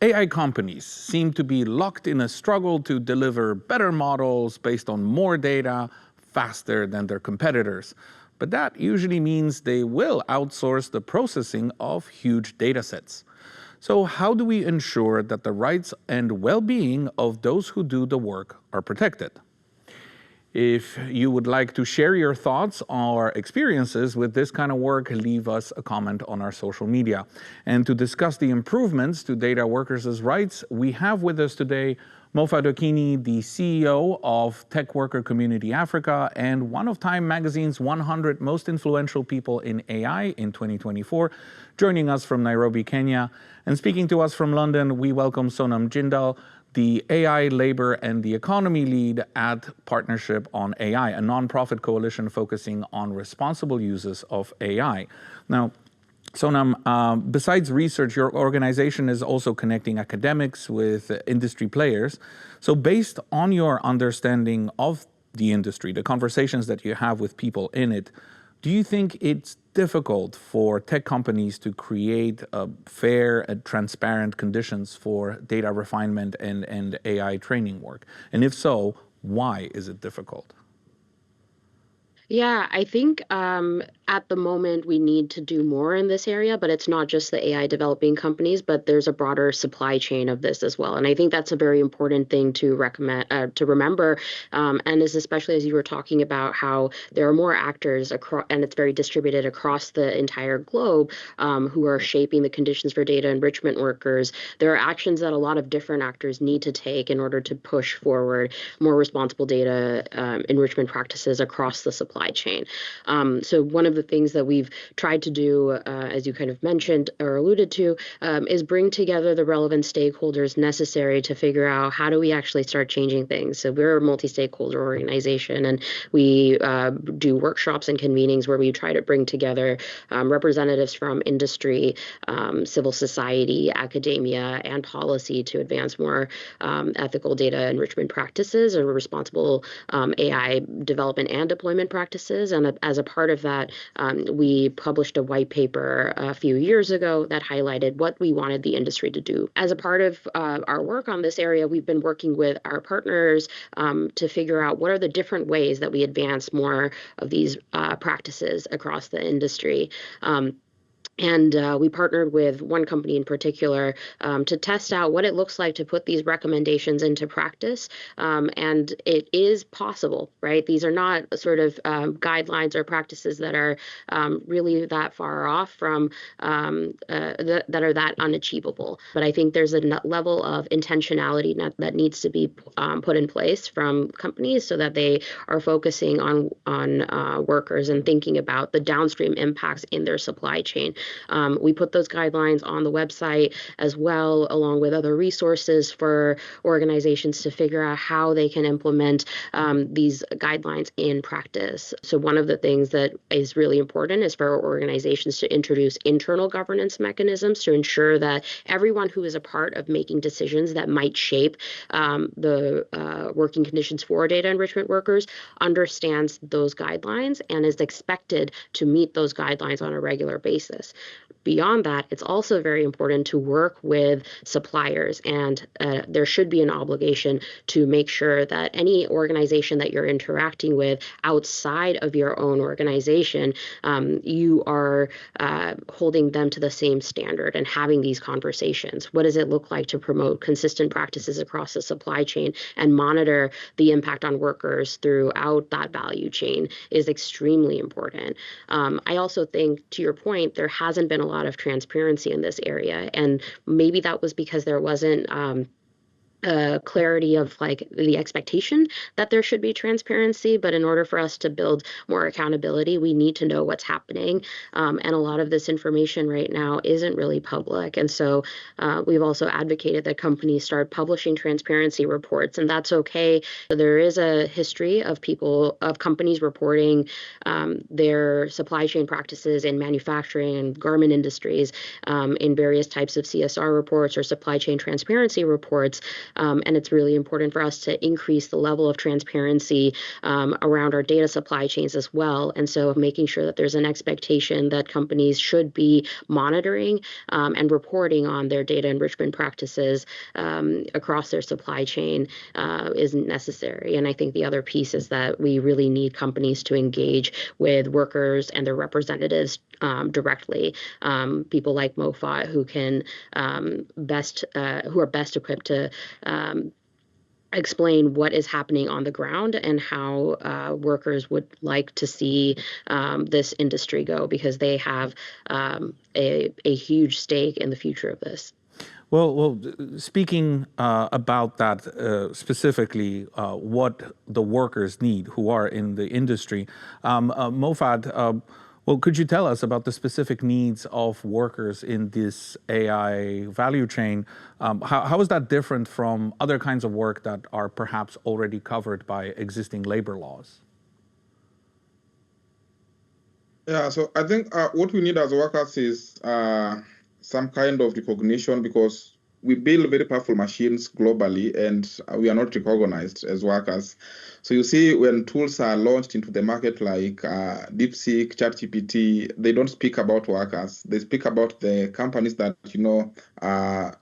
AI companies seem to be locked in a struggle to deliver better models based on more data faster than their competitors. But that usually means they will outsource the processing of huge data sets. So how do we ensure that the rights and well-being of those who do the work are protected? If you would like to share your thoughts or experiences with this kind of work, leave us a comment on our social media. And to discuss the improvements to data workers' rights, we have with us today Mophat Okinyi, the CEO of Techworker Community Africa and one of Time Magazine's 100 most influential people in AI in 2024, joining us from Nairobi, Kenya. And speaking to us from London, we welcome Sonam Jindal, the AI, Labor and the Economy lead at Partnership on AI, a nonprofit coalition focusing on responsible uses of AI. Now, Sonam, besides research, your organization is also connecting academics with industry players. So based on your understanding of the industry, the conversations that you have with people in it, do you think it's difficult for tech companies to create fair and transparent conditions for data refinement and AI training work? And if so, why is it difficult? Yeah, I think at the moment we need to do more in this area, but it's not just the AI developing companies, but there's a broader supply chain of this as well. And I think that's a very important thing to remember, and is especially as you were talking about how there are more actors across, and it's very distributed across the entire globe, who are shaping the conditions for data enrichment workers. There are actions that a lot of different actors need to take in order to push forward more responsible data enrichment practices across the supply chain. So one of the things that we've tried to do, as you kind of mentioned or alluded to, is bring together the relevant stakeholders necessary to figure out how do we actually start changing things. So we're a multi-stakeholder organization, and we do workshops and convenings where we try to bring together representatives from industry, civil society, academia, and policy to advance more ethical data enrichment practices or responsible AI development and deployment practices. And as a part of that, we published a white paper a few years ago that highlighted what we wanted the industry to do. As a part of our work on this area, we've been working with our partners to figure out what are the different ways that we advance more of these practices across the industry. And we partnered with one company in particular to test out what it looks like to put these recommendations into practice. And it is possible, right? These are not sort of guidelines or practices that are really that far off from that are that unachievable. But I think there's a level of intentionality that needs to be put in place from companies so that they are focusing on workers and thinking about the downstream impacts in their supply chain. We put those guidelines on the website as well, along with other resources for organizations to figure out how they can implement these guidelines in practice. So one of the things that is really important is for organizations to introduce internal governance mechanisms to ensure that everyone who is a part of making decisions that might shape the working conditions for data enrichment workers understands those guidelines and is expected to meet those guidelines on a regular basis. Beyond that, it's also very important to work with suppliers, and there should be an obligation to make sure that any organization that you're interacting with outside of your own organization, you are holding them to the same standard and having these conversations. What does it look like to promote consistent practices across the supply chain and monitor the impact on workers throughout that value chain is extremely important. I also think, to your point, there hasn't been a lot of transparency in this area, and maybe that was because there wasn't clarity of like the expectation that there should be transparency. But in order for us to build more accountability, we need to know what's happening. And a lot of this information right now isn't really public. And so we've also advocated that companies start publishing transparency reports, and that's okay. So there is a history of companies reporting their supply chain practices in manufacturing and garment industries in various types of CSR reports or supply chain transparency reports. And it's really important for us to increase the level of transparency around our data supply chains as well. And so making sure that there's an expectation that companies should be monitoring and reporting on their data enrichment practices across their supply chain isn't necessary. And I think the other piece is that we really need companies to engage with workers and their representatives directly. People like Mophat who can who are best equipped to explain what is happening on the ground and how workers would like to see this industry go, because they have a huge stake in the future of this. Well, speaking about that specifically, what the workers need who are in the industry, Mophat, well, could you tell us about the specific needs of workers in this AI value chain? How is that different from other kinds of work that are perhaps already covered by existing labor laws? Yeah, so I think what we need as workers is some kind of recognition, because we build very powerful machines globally and we are not recognized as workers. So you see, when tools are launched into the market like DeepSeek, ChatGPT, they don't speak about workers. They speak about the companies that,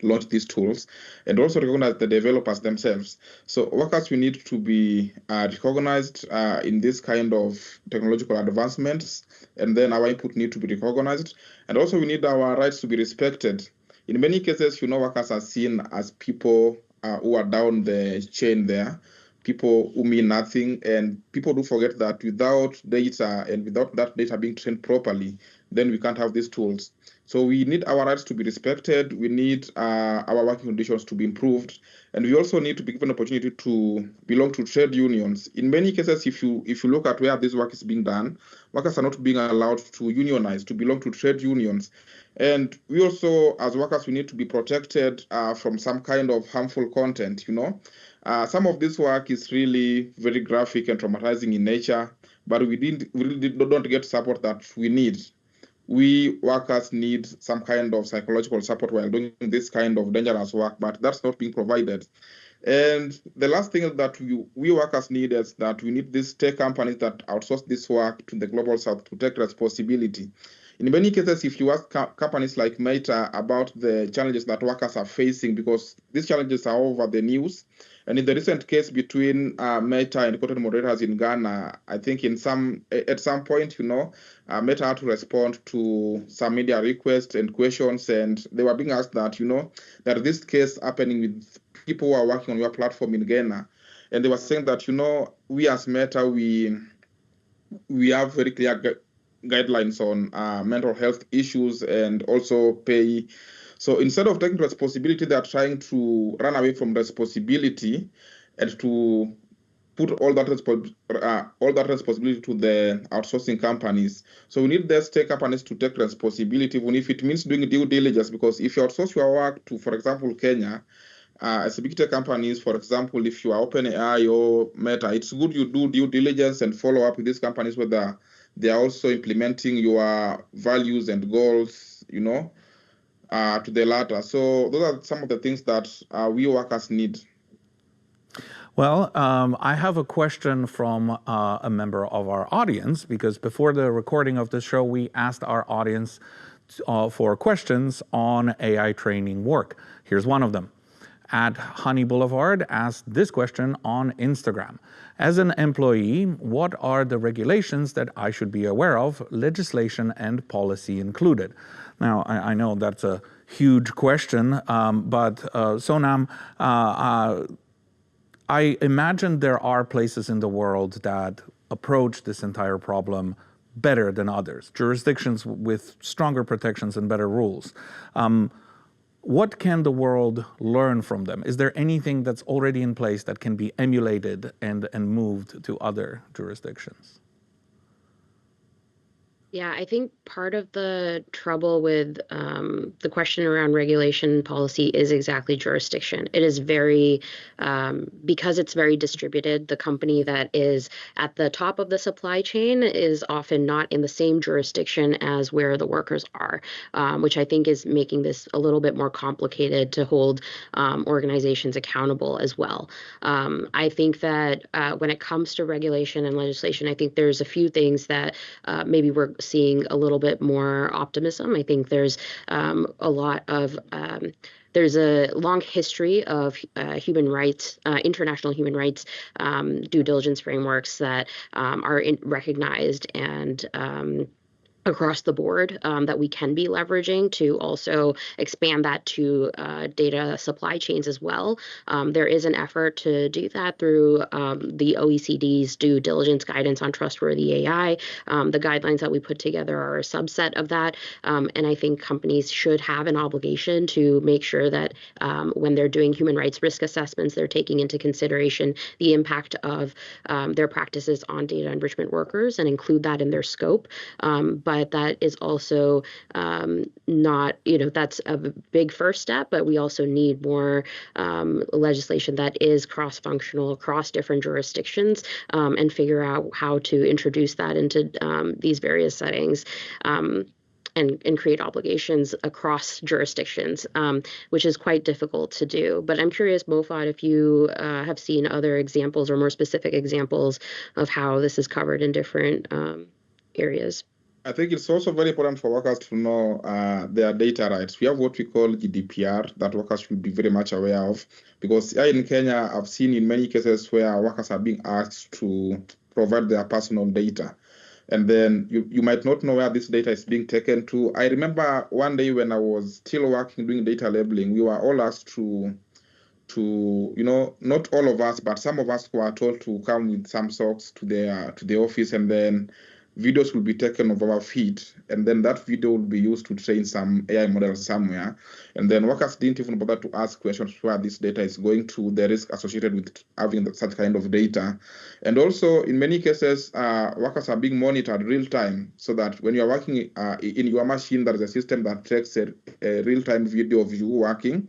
launch these tools, and also recognize the developers themselves. So workers, we need to be recognized in this kind of technological advancements, and then our input need to be recognized. And also we need our rights to be respected. In many cases, workers are seen as people who are down the chain there, people who mean nothing, and people do forget that without data and without that data being trained properly, then we can't have these tools. So we need our rights to be respected, we need our working conditions to be improved, and we also need to be given an opportunity to belong to trade unions. In many cases, if you look at where this work is being done, workers are not being allowed to unionize, to belong to trade unions. And we also, as workers, we need to be protected from some kind of harmful content, Some of this work is really very graphic and traumatizing in nature, but we really don't get support that we need. We workers need some kind of psychological support while doing this kind of dangerous work, but that's not being provided. And the last thing that we workers need is that we need these tech companies that outsource this work to the global south to take responsibility. In many cases, if you ask companies like Meta about the challenges that workers are facing, because these challenges are over the news, and in the recent case between Meta and content moderators in Ghana, I think at some point, Meta had to respond to some media requests and questions, and they were being asked that, that this case happening with people who are working on your platform in Ghana, and they were saying that, we as Meta, we have very clear guidelines on mental health issues and also pay. So instead of taking responsibility, they are trying to run away from responsibility and to put all that responsibility to the outsourcing companies. So we need these tech companies to take responsibility, even if it means doing due diligence, because if you outsource your work to, for example, Kenya, as a big tech companies, for example, if you are OpenAI or Meta, it's good you do due diligence and follow up with these companies whether they are also implementing your values and goals, to the latter. So those are some of the things that we workers need. Well, I have a question from a member of our audience, because before the recording of this show, we asked our audience for questions on AI training work. Here's one of them. At Honey Boulevard asked this question on Instagram. As an employee, what are the regulations that I should be aware of, legislation and policy included? Now, I know that's a huge question, but Sonam, I imagine there are places in the world that approach this entire problem better than others, jurisdictions with stronger protections and better rules. What can the world learn from them? Is there anything that's already in place that can be emulated and moved to other jurisdictions? Yeah, I think part of the trouble with the question around regulation policy is exactly jurisdiction. It is very, because it's very distributed, the company that is at the top of the supply chain is often not in the same jurisdiction as where the workers are, which I think is making this a little bit more complicated to hold organizations accountable as well. I think that when it comes to regulation and legislation, I think there's a few things that maybe we're seeing a little bit more optimism. I think there's a lot of there's a long history of human rights, international human rights due diligence frameworks that are recognized and across the board that we can be leveraging to also expand that to data supply chains as well. There is an effort to do that through the OECD's due diligence guidance on trustworthy AI. The guidelines that we put together are a subset of that. And I think companies should have an obligation to make sure that when they're doing human rights risk assessments, they're taking into consideration the impact of their practices on data enrichment workers and include that in their scope. But that is also not, that's a big first step, but we also need more legislation that is cross-functional across different jurisdictions and figure out how to introduce that into these various settings. And create obligations across jurisdictions, which is quite difficult to do. But I'm curious, Mophat, if you have seen other examples or more specific examples of how this is covered in different areas. I think it's also very important for workers to know their data rights. We have what we call GDPR that workers should be very much aware of, because here in Kenya, I've seen in many cases where workers are being asked to provide their personal data. And then you might not know where this data is being taken to. I remember one day when I was still working doing data labeling, we were all asked to not all of us, but some of us were told to come with some socks to the office, and then videos will be taken of our feet, and then that video will be used to train some AI model somewhere. And then workers didn't even bother to ask questions where this data is going to, the risk associated with having such kind of data. And also, in many cases, workers are being monitored real time, so that when you're working in your machine, there is a system that takes a real-time video of you working.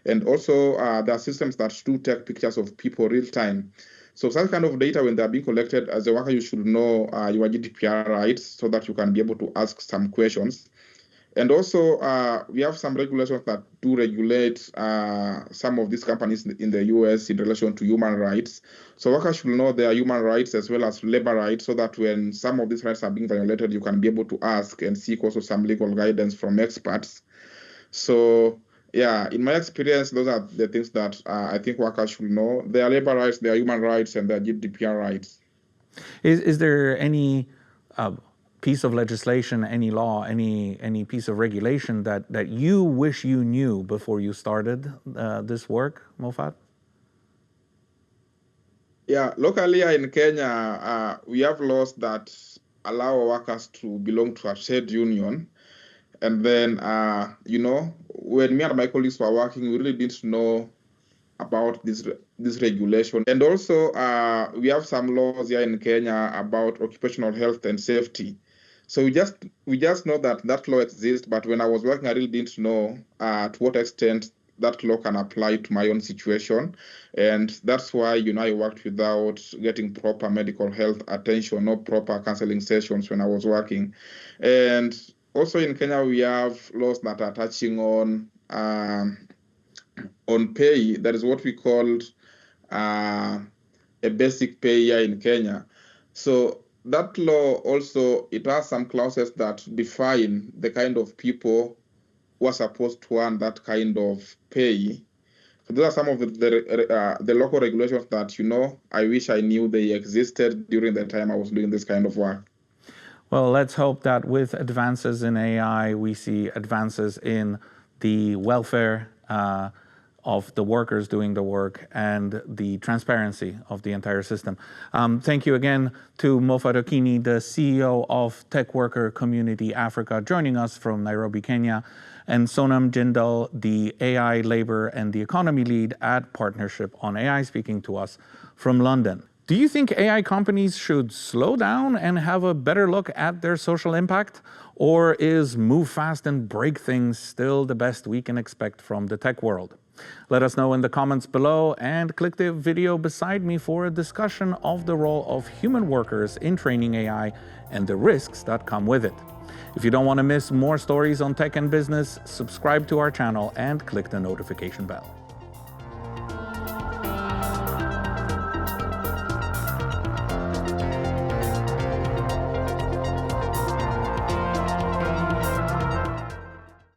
And also, there are systems that do take pictures of people real time. So such kind of data, when they're being collected, as a worker, you should know your GDPR rights so that you can be able to ask some questions. And also, we have some regulations that do regulate some of these companies in the US in relation to human rights. So workers should know their human rights as well as labor rights, so that when some of these rights are being violated, you can be able to ask and seek also some legal guidance from experts. So yeah, in my experience, those are the things that I think workers should know: their labor rights, their human rights, and their GDPR rights. Is there any piece of legislation, any law, any piece of regulation that you wish you knew before you started this work, Mophat? Yeah, locally in Kenya, we have laws that allow workers to belong to a trade union. And then, when me and my colleagues were working, we really didn't know about this regulation. And also, we have some laws here in Kenya about occupational health and safety. So we just know that law exists, but when I was working, I really didn't know to what extent that law can apply to my own situation. And that's why, I worked without getting proper medical health attention, no proper counseling sessions when I was working. And also in Kenya, we have laws that are touching on pay. That is what we called a basic pay here in Kenya. So that law also, it has some clauses that define the kind of people who are supposed to earn that kind of pay. So those are some of the local regulations that, I wish I knew they existed during the time I was doing this kind of work. Well, let's hope that with advances in AI, we see advances in the welfare of the workers doing the work and the transparency of the entire system. Thank you again to Mophat Okinyi, the CEO of Techworker Community Africa, joining us from Nairobi, Kenya, and Sonam Jindal, the AI, Labor, and the Economy Lead at Partnership on AI, speaking to us from London. Do you think AI companies should slow down and have a better look at their social impact? Or is move fast and break things still the best we can expect from the tech world? Let us know in the comments below and click the video beside me for a discussion of the role of human workers in training AI and the risks that come with it. If you don't want to miss more stories on tech and business, subscribe to our channel and click the notification bell.